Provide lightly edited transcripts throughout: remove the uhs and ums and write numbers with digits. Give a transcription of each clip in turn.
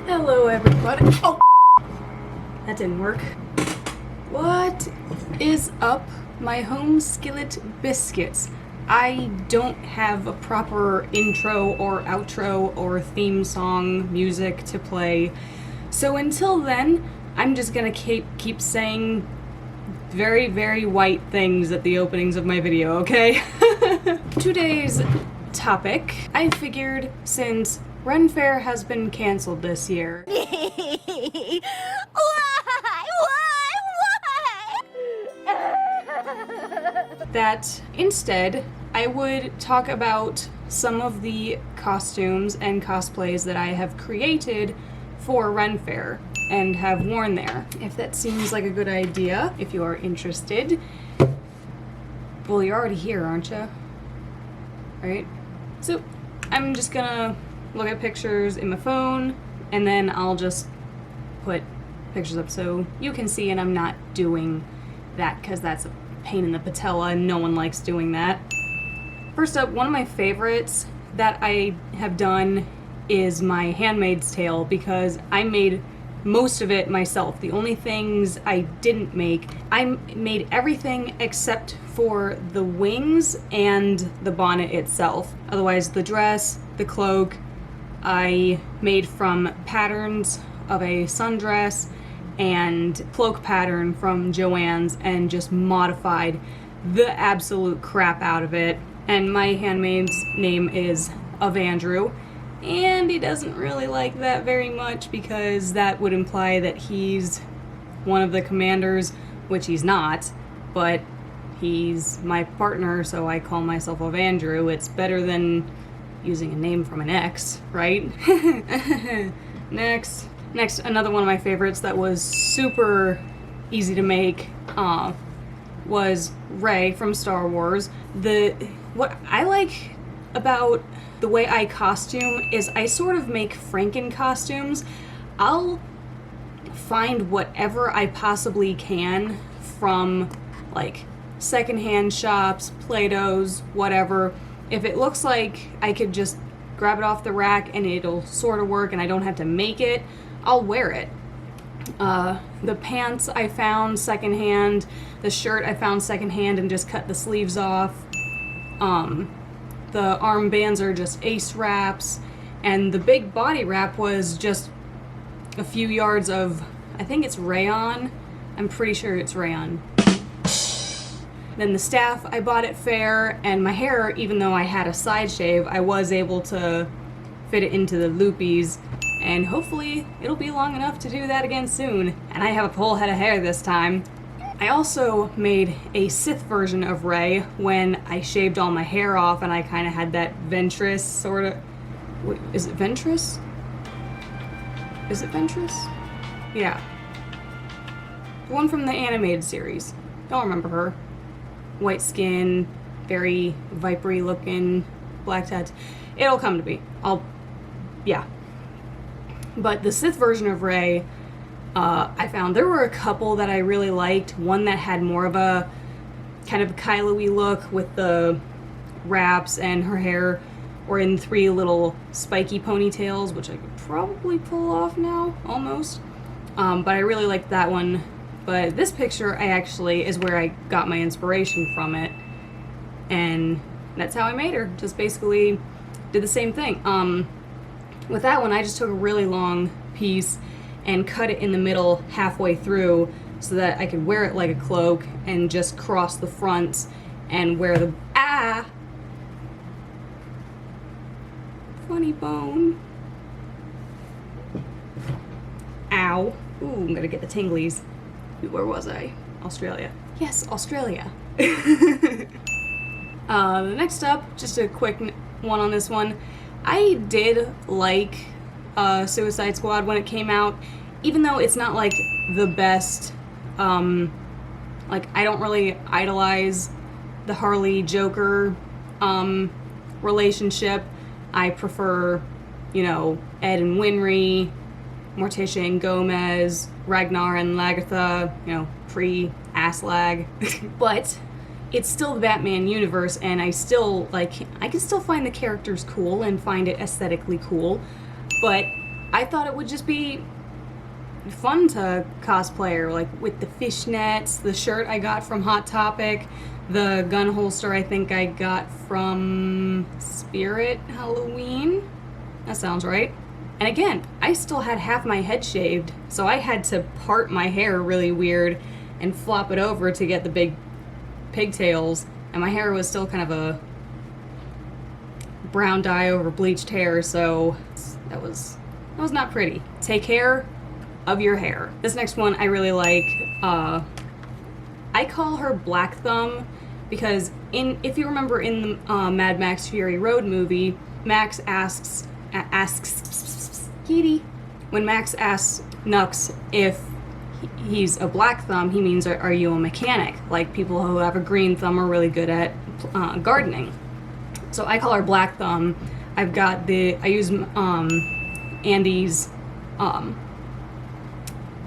Hello everybody. Oh, that didn't work. What is up, my home skillet biscuits? I don't have a proper intro or outro or theme song music to play. So until then, I'm just gonna keep saying very, very white things at the openings of my video, okay? Today's topic, I figured since Ren Faire has been canceled this year. Why? That instead, I would talk about some of the costumes and cosplays that I have created for Ren Faire and have worn there. If that seems like a good idea, if you are interested. Well, you're already here, aren't you? Right? So, I'm just gonna look at pictures in my phone, and then I'll just put pictures up so you can see, and I'm not doing that because that's a pain in the patella and no one likes doing that. First up, one of my favorites that I have done is my Handmaid's Tale because I made most of it myself. The only things I didn't make, I made everything except for the wings and the bonnet itself. Otherwise, the dress, the cloak, I made from patterns of a sundress and cloak pattern from Joann's and just modified the absolute crap out of it. And my handmaid's name is of Andrew, and he doesn't really like that very much because that would imply that he's one of the commanders, which he's not, but he's my partner, so I call myself of Andrew. It's better than using a name from an ex, right? Next, another one of my favorites that was super easy to make was Rey from Star Wars. What I like about the way I costume is I sort of make Franken costumes. I'll find whatever I possibly can from like secondhand shops, Play-Dohs, whatever. If it looks like I could just grab it off the rack and it'll sort of work and I don't have to make it, I'll wear it. The pants I found secondhand, the shirt I found secondhand and just cut the sleeves off. The armbands are just ace wraps, and the big body wrap was just a few yards of, I think it's rayon. I'm pretty sure it's rayon. Then the staff I bought at Faire, and my hair, even though I had a side shave, I was able to fit it into the loopies, and hopefully it'll be long enough to do that again soon. And I have a full head of hair this time. I also made a Sith version of Rey when I shaved all my hair off and I kind of had that Ventress sort of... Wait, is it Ventress? Is it Ventress? Yeah. The one from the animated series. Don't remember her. White skin, very vipery looking, black tats. It'll come to me. Yeah. But the Sith version of Rey, I found there were a couple that I really liked. One that had more of a kind of Kylo-y look with the wraps, and her hair were in 3 little spiky ponytails, which I could probably pull off now, almost. But I really liked that one. But this picture is where I got my inspiration from it. And that's how I made her. Just basically did the same thing. With that one, I just took a really long piece and cut it in the middle halfway through so that I could wear it like a cloak and just cross the fronts and wear the... Funny bone. Ow. Ooh, I'm gonna get the tinglies. Where was I? Australia. Yes, Australia. Next up, just a quick one on this one. I did like Suicide Squad when it came out, even though it's not like the best. Like, I don't really idolize the Harley Joker relationship. I prefer, Ed and Winry, Morticia and Gomez, Ragnar and Lagertha, pre-Aslag. But it's still the Batman universe, and I can still find the characters cool and find it aesthetically cool, but I thought it would just be fun to cosplay her, like with the fishnets, the shirt I got from Hot Topic, the gun holster I think I got from Spirit Halloween. That sounds right. And again, I still had half my head shaved, so I had to part my hair really weird and flop it over to get the big pigtails, and my hair was still kind of a brown dye over bleached hair, so that was not pretty. Take care of your hair. This next one I really like. I call her Black Thumb because if you remember in the Mad Max Fury Road movie, Max asks Kitty. When Max asks Nux if he's a black thumb, he means are you a mechanic? Like people who have a green thumb are really good at gardening. So I call her Black Thumb. I use Andy's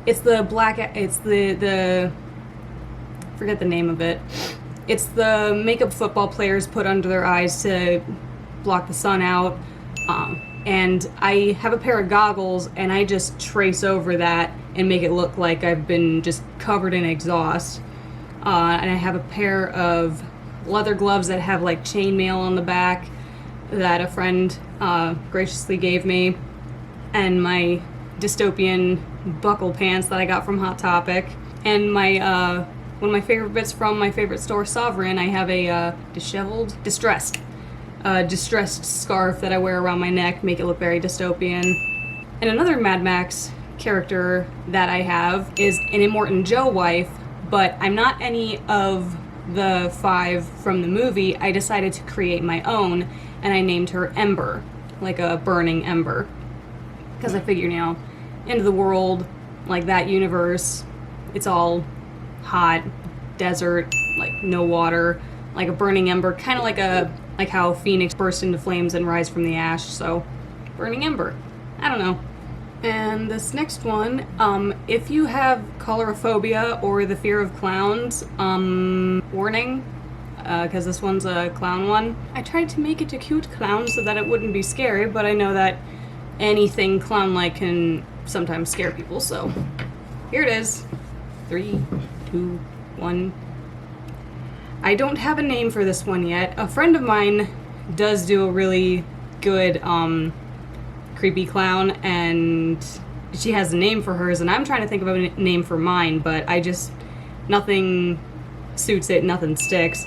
it's the forget the name of it. It's the makeup football players put under their eyes to block the sun out. And I have a pair of goggles, and I just trace over that and make it look like I've been just covered in exhaust. And I have a pair of leather gloves that have like chainmail on the back that a friend graciously gave me, and my dystopian buckle pants that I got from Hot Topic. And my one of my favorite bits from my favorite store, Sovereign, I have a distressed scarf that I wear around my neck, make it look very dystopian. And another Mad Max character that I have is an Immortan Joe wife, but I'm not any of the 5 from the movie. I decided to create my own, and I named her Ember, like a burning ember. Because I figured, end of the world, like that universe, it's all hot, desert, like no water, like a burning ember, kind of like how Phoenix burst into flames and rise from the ash, so burning ember. I don't know. And this next one, if you have colorophobia or the fear of clowns, warning, because this one's a clown one. I tried to make it a cute clown so that it wouldn't be scary, but I know that anything clown-like can sometimes scare people, so here it is. 3, 2, 1. I don't have a name for this one yet. A friend of mine does do a really good creepy clown, and she has a name for hers, and I'm trying to think of a name for mine, but nothing suits it, nothing sticks.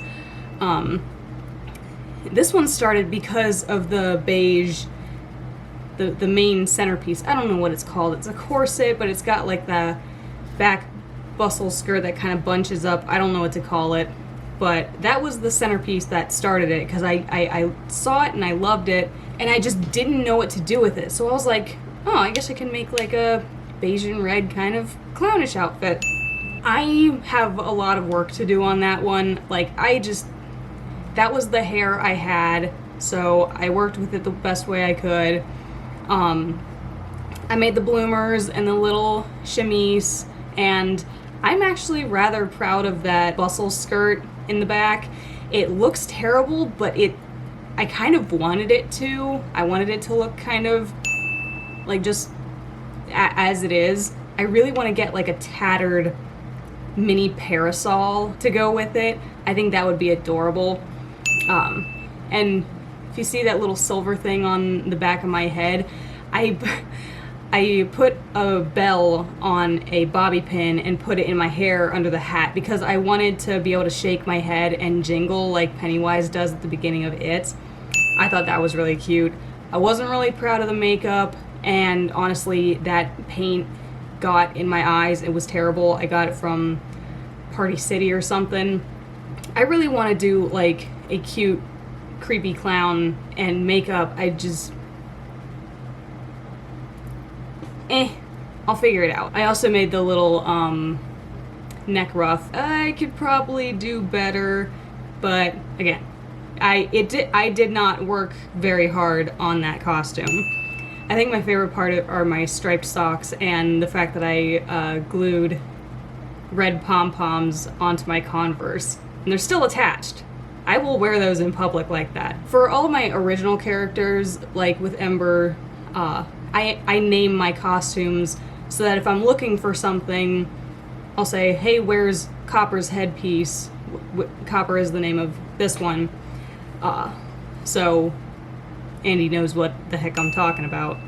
This one started because of the beige, the main centerpiece. I don't know what it's called. It's a corset, but it's got like the back bustle skirt that kind of bunches up. I don't know what to call it, but that was the centerpiece that started it, because I saw it and I loved it, and I just didn't know what to do with it. So I was like, oh, I guess I can make like a beige and red kind of clownish outfit. I have a lot of work to do on that one. Like, that was the hair I had, so I worked with it the best way I could. I made the bloomers and the little chemise, and I'm actually rather proud of that bustle skirt in the back. It looks terrible, but I kind of wanted it to. I wanted it to look kind of like just as it is. I really want to get like a tattered mini parasol to go with it. I think that would be adorable. And if you see that little silver thing on the back of my head, I put a bell on a bobby pin and put it in my hair under the hat because I wanted to be able to shake my head and jingle like Pennywise does at the beginning of It. I thought that was really cute. I wasn't really proud of the makeup, and honestly, that paint got in my eyes. It was terrible. I got it from Party City or something. I really want to do like a cute, creepy clown, and makeup, I'll figure it out. I also made the little neck ruff. I could probably do better, but again, I did not work very hard on that costume. I think my favorite part are my striped socks and the fact that I glued red pom-poms onto my Converse, and they're still attached. I will wear those in public like that. For all of my original characters, like with Ember, I name my costumes so that if I'm looking for something, I'll say, hey, where's Copper's headpiece? Copper is the name of this one. So Andy knows what the heck I'm talking about.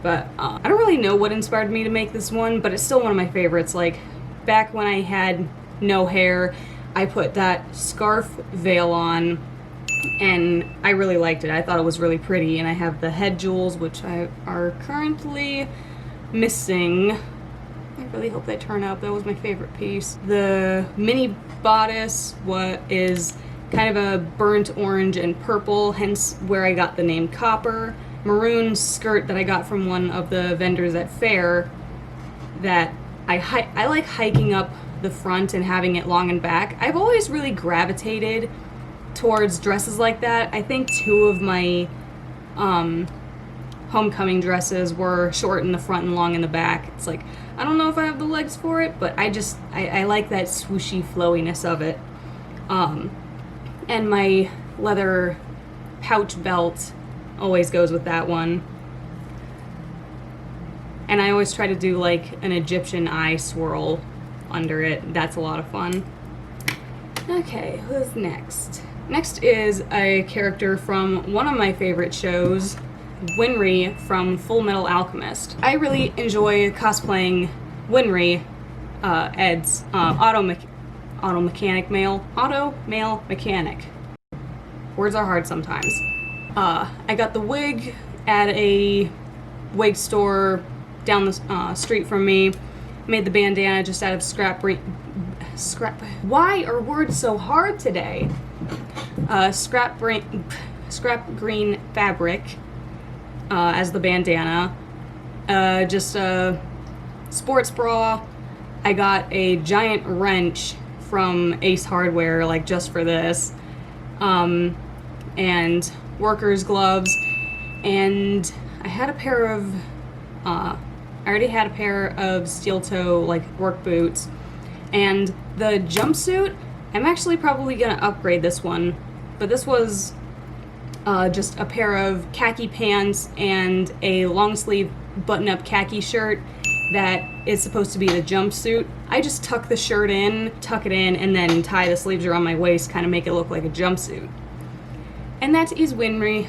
But I don't really know what inspired me to make this one, but it's still one of my favorites. Like, back when I had no hair, I put that scarf veil on, and I really liked it. I thought it was really pretty, and I have the head jewels, which are currently missing. I really hope they turn up. That was my favorite piece. The mini bodice is kind of a burnt orange and purple, hence where I got the name Copper. Maroon skirt that I got from one of the vendors at Faire that I like hiking up the front and having it long and back. I've always really gravitated towards dresses like that. I think two of my homecoming dresses were short in the front and long in the back. It's like, I don't know if I have the legs for it, but I like that swooshy flowiness of it. And my leather pouch belt always goes with that one. And I always try to do like an Egyptian eye swirl under it. That's a lot of fun. Okay, who's next? Next is a character from one of my favorite shows, Winry from Full Metal Alchemist. I really enjoy cosplaying Winry, Ed's auto male mechanic. Words are hard sometimes. I got the wig at a wig store down the street from me. Made the bandana just out of scrap. Why are words so hard today? Scrap green fabric as the bandana. Just a sports bra. I got a giant wrench from Ace Hardware, like just for this. And workers' gloves, and I had a pair of I already had a pair of steel toe like work boots, and the jumpsuit, I'm actually probably gonna upgrade this one, but this was just a pair of khaki pants and a long sleeve button-up khaki shirt that is supposed to be the jumpsuit. I just tuck the shirt in, tuck it in, and then tie the sleeves around my waist, kind of make it look like a jumpsuit. And that is Winry.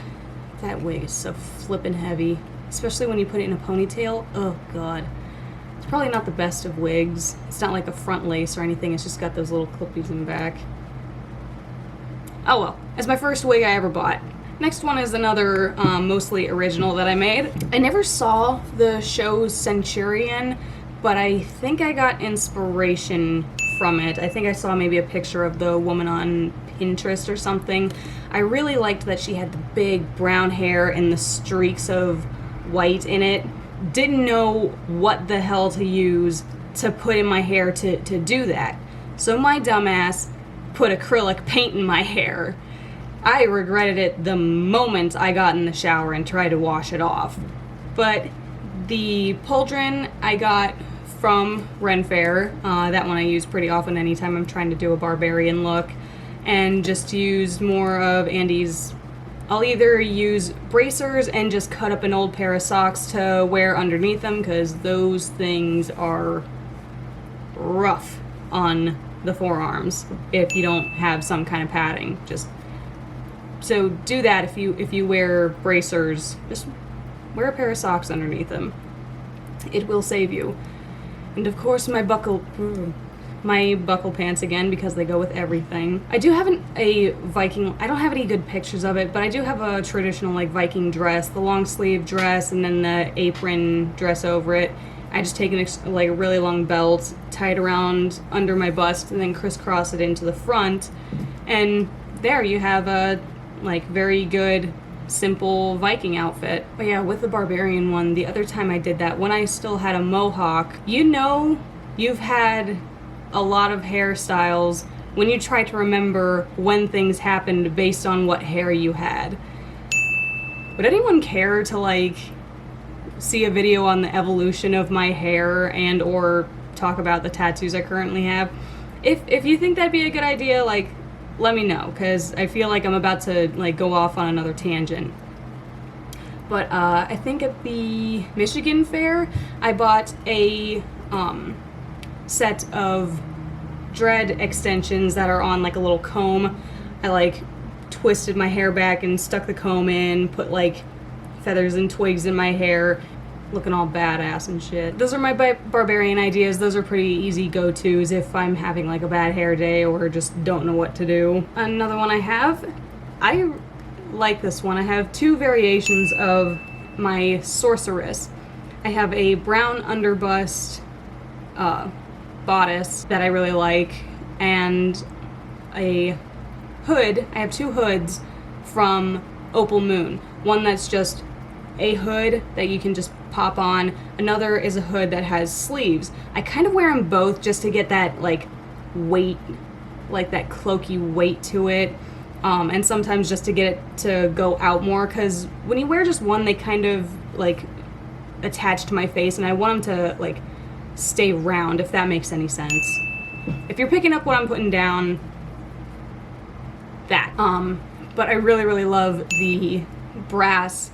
That wig is so flippin' heavy, especially when you put it in a ponytail. Oh god. It's probably not the best of wigs. It's not like a front lace or anything, it's just got those little clippies in the back. Oh well, it's my first wig I ever bought. Next one is another mostly original that I made. I never saw the show Centurion, but I think I got inspiration from it. I think I saw maybe a picture of the woman on Pinterest or something. I really liked that she had the big brown hair and the streaks of white in it. Didn't know what the hell to use to put in my hair to do that. So my dumbass put acrylic paint in my hair. I regretted it the moment I got in the shower and tried to wash it off. But the pauldron I got from Ren Faire. That one I use pretty often anytime I'm trying to do a barbarian look. And just use more of Andy's. I'll either use bracers and just cut up an old pair of socks to wear underneath them, because those things are rough on the forearms if you don't have some kind of padding. So do that if you wear bracers. Just wear a pair of socks underneath them. It will save you. And of course my buckle pants again, because they go with everything. I do have a Viking, I don't have any good pictures of it, but I do have a traditional like Viking dress, the long sleeve dress and then the apron dress over it. I just take a really long belt, tie it around under my bust, and then crisscross it into the front. And there you have a very good simple Viking outfit. But yeah, with the barbarian one, the other time I did that, when I still had a mohawk, you've had a lot of hairstyles when you try to remember when things happened based on what hair you had. Would anyone care to see a video on the evolution of my hair and or talk about the tattoos I currently have? If you think that'd be a good idea, let me know, because I feel like I'm about to go off on another tangent. But I think at the Michigan Fair, I bought a set of dread extensions that are on like a little comb. I like twisted my hair back and stuck the comb in, put like feathers and twigs in my hair, looking all badass and shit. Those are my barbarian ideas. Those are pretty easy go-tos if I'm having like a bad hair day or just don't know what to do. Another one I like this one. I have two variations of my sorceress. I have a brown underbust bodice that I really like, and a hood. I have two hoods from Opal Moon. One that's just a hood that you can just pop on. Another is a hood that has sleeves. I kind of wear them both just to get that like weight, like that cloaky weight to it. And sometimes just to get it to go out more, because when you wear just one, they kind of like attach to my face, and I want them to like stay round, if that makes any sense. If you're picking up what I'm putting down, that. But I really, really love the brass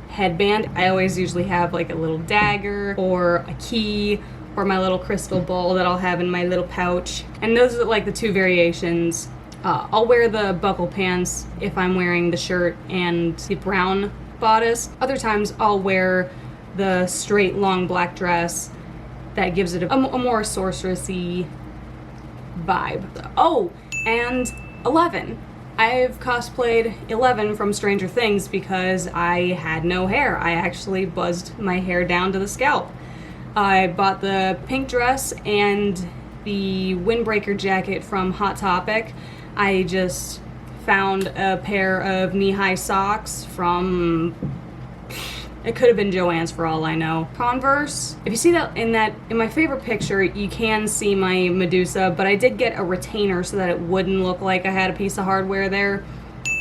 headband. I always usually have like a little dagger or a key or my little crystal ball that I'll have in my little pouch. And those are like the two variations. I'll wear the buckle pants if I'm wearing the shirt and the brown bodice. Other times I'll wear the straight long black dress that gives it a more sorceress-y vibe. Oh, and 11. I've cosplayed 11 from Stranger Things because I had no hair. I actually buzzed my hair down to the scalp. I bought the pink dress and the windbreaker jacket from Hot Topic. I just found a pair of knee-high socks from, it could have been Joann's for all I know. Converse. If you see that in my favorite picture, you can see my Medusa, but I did get a retainer so that it wouldn't look like I had a piece of hardware there.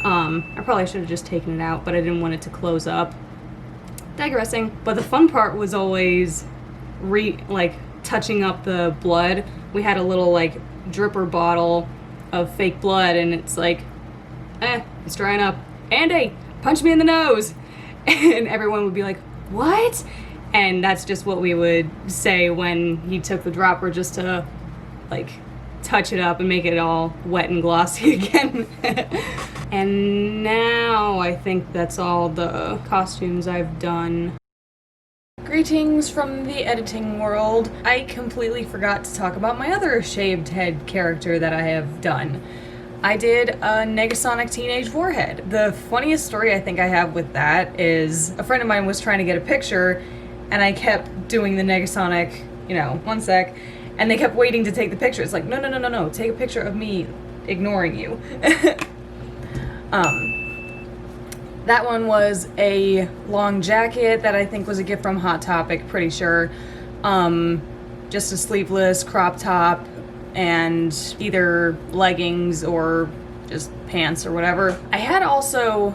I probably should have just taken it out, but I didn't want it to close up. Digressing. But the fun part was always touching up the blood. We had a little like dripper bottle of fake blood, and it's like, it's drying up. Andy, punch me in the nose. And everyone would be like, what? And that's just what we would say when he took the dropper, just to like touch it up and make it all wet and glossy again. And now I think that's all the costumes I've done. Greetings from the editing world. I completely forgot to talk about my other shaved head character that I have done. I did a Negasonic Teenage Warhead. The funniest story I think I have with that is a friend of mine was trying to get a picture, and I kept doing the Negasonic, one sec, and they kept waiting to take the picture. It's like, no, take a picture of me ignoring you. That one was a long jacket that I think was a gift from Hot Topic, pretty sure. Just a sleeveless crop top and either leggings or just pants or whatever. I did also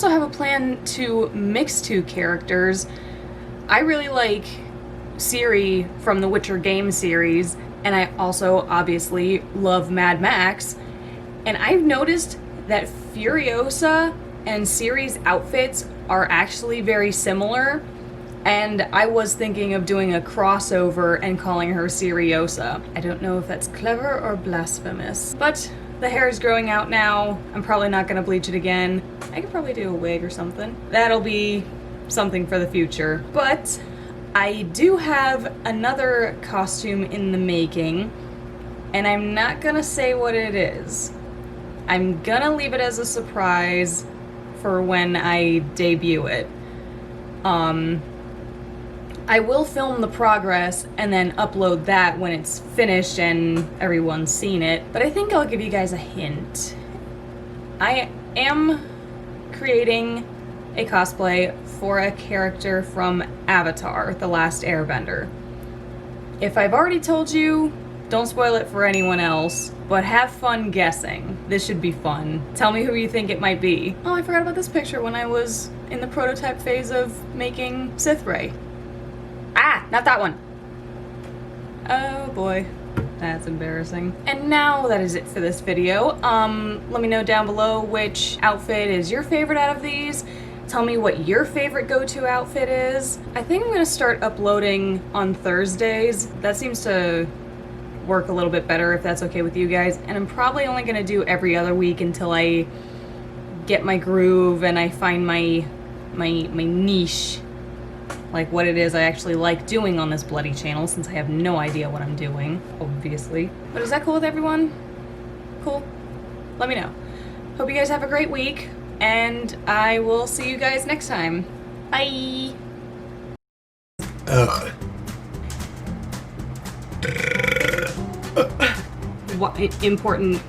have a plan to mix two characters. I really like Ciri from the Witcher game series, and I also obviously love Mad Max. And I've noticed that Furiosa and Ciri's outfits are actually very similar, and I was thinking of doing a crossover and calling her Ciriosa. I don't know if that's clever or blasphemous, but the hair is growing out now. I'm probably not gonna bleach it again. I could probably do a wig or something. That'll be something for the future. But I do have another costume in the making, and I'm not gonna say what it is. I'm gonna leave it as a surprise for when I debut it. I will film the progress and then upload that when it's finished and everyone's seen it, but I think I'll give you guys a hint. I am creating a cosplay for a character from Avatar: The Last Airbender. If I've already told you, don't spoil it for anyone else, but have fun guessing. This should be fun. Tell me who you think it might be. Oh, I forgot about this picture when I was in the prototype phase of making Sith Ray. Ah, not that one. Oh boy, that's embarrassing. And now that is it for this video. Let me know down below which outfit is your favorite out of these. Tell me what your favorite go-to outfit is. I think I'm gonna start uploading on Thursdays. That seems to work a little bit better if that's okay with you guys. And I'm probably only gonna do every other week until I get my groove and I find my niche, like what it is I actually like doing on this bloody channel, since I have no idea what I'm doing, obviously. But is that cool with everyone? Cool? Let me know. Hope you guys have a great week, and I will see you guys next time. Bye! What important.